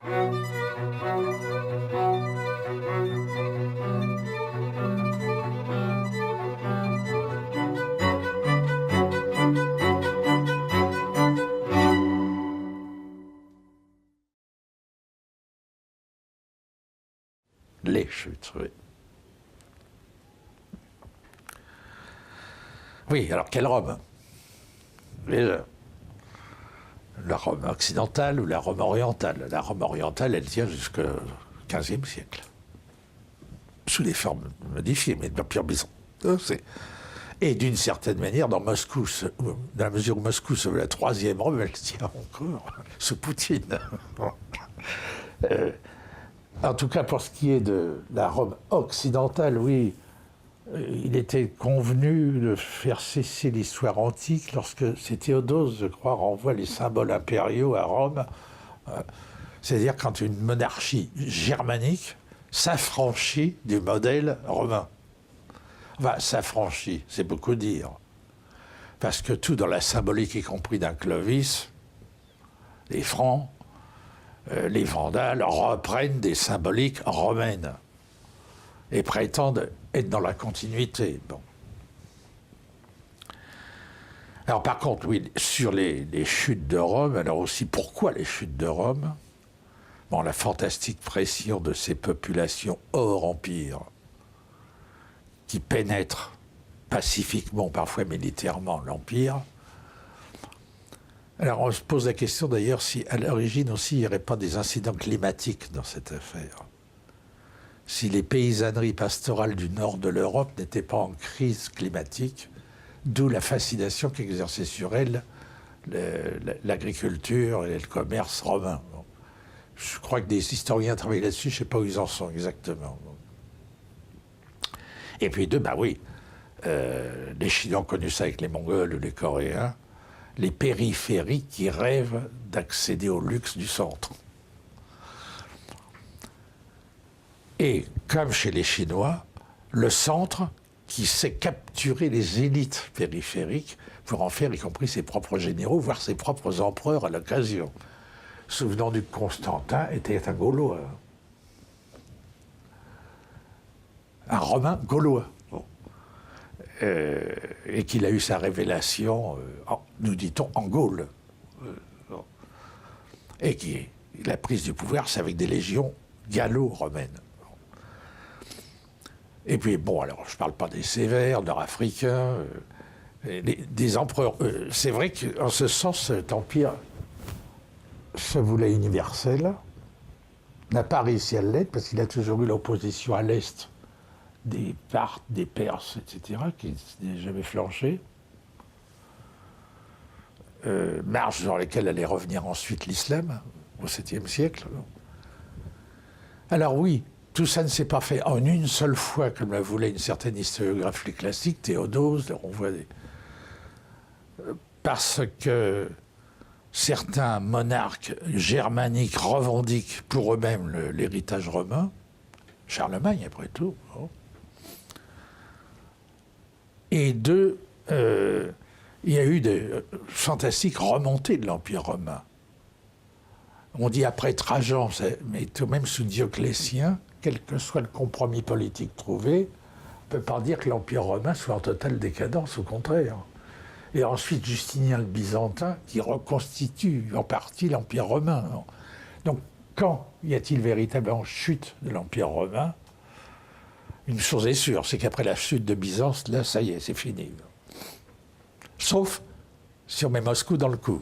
Les chutes, oui. Oui, alors quelle Rome? Déjà, la Rome occidentale ou la Rome orientale? La Rome orientale, elle tient jusqu'au XVe siècle. Sous des formes modifiées, mais de l'Empire byzantin. Et d'une certaine manière, dans Moscou, dans la mesure où Moscou se veut la troisième Rome, elle tient encore sous Poutine. En tout cas, pour ce qui est de la Rome occidentale, oui, il était convenu de faire cesser l'histoire antique lorsque c'est Théodose, je crois, renvoie les symboles impériaux à Rome. C'est-à-dire quand une monarchie germanique s'affranchit du modèle romain. Enfin, s'affranchit, c'est beaucoup dire. Parce que tout dans la symbolique, y compris d'un Clovis, les Francs, les Vandales reprennent des symboliques romaines et prétendent être dans la continuité. Bon. Alors par contre, oui, sur les chutes de Rome, alors aussi pourquoi les chutes de Rome? Bon, la fantastique pression de ces populations hors empire qui pénètrent pacifiquement, parfois militairement, l'empire. Alors on se pose la question d'ailleurs si à l'origine aussi il n'y aurait pas des incidents climatiques dans cette affaire. Si les paysanneries pastorales du nord de l'Europe n'étaient pas en crise climatique, d'où la fascination qu'exerçait sur elles l'agriculture et le commerce romain. Bon. Je crois que des historiens travaillent là-dessus, je ne sais pas où ils en sont exactement. Bon. Et puis bah oui, les Chinois ont connu ça avec les Mongols ou les Coréens, les périphériques qui rêvent d'accéder au luxe du centre. Et comme chez les Chinois, le centre qui sait capturer les élites périphériques pour en faire y compris ses propres généraux, voire ses propres empereurs à l'occasion. Souvenons-nous que Constantin était un Gaulois. Un Romain gaulois. Bon. Et qu'il a eu sa révélation, nous dit-on, en Gaule. Et la prise du pouvoir, c'est avec des légions gallo-romaines. Et puis, bon, alors, je ne parle pas des Sévères, nord-africains, des empereurs. C'est vrai qu'en ce sens, cet empire se voulait universel, n'a pas réussi à l'être, parce qu'il a toujours eu l'opposition à l'Est des Parthes, des Perses, etc., qui n'a jamais flanché. Marche dans lesquelles allait revenir ensuite l'islam, au 7e siècle. Alors oui, tout ça ne s'est pas fait en une seule fois, comme le voulait une certaine historiographie classique, Théodose, on voit parce que certains monarques germaniques revendiquent pour eux-mêmes l'héritage romain, Charlemagne après tout, bon. Et deux, il y a eu de fantastiques remontées de l'Empire romain. On dit après Trajan, mais tout de même sous Dioclétien, quel que soit le compromis politique trouvé, on ne peut pas dire que l'Empire romain soit en totale décadence, au contraire. Et ensuite Justinien le Byzantin, qui reconstitue en partie l'Empire romain. Donc quand y a-t-il véritablement chute de l'Empire romain? Une chose est sûre, c'est qu'après la chute de Byzance, là, ça y est, c'est fini. Sauf si on met Moscou dans le coup.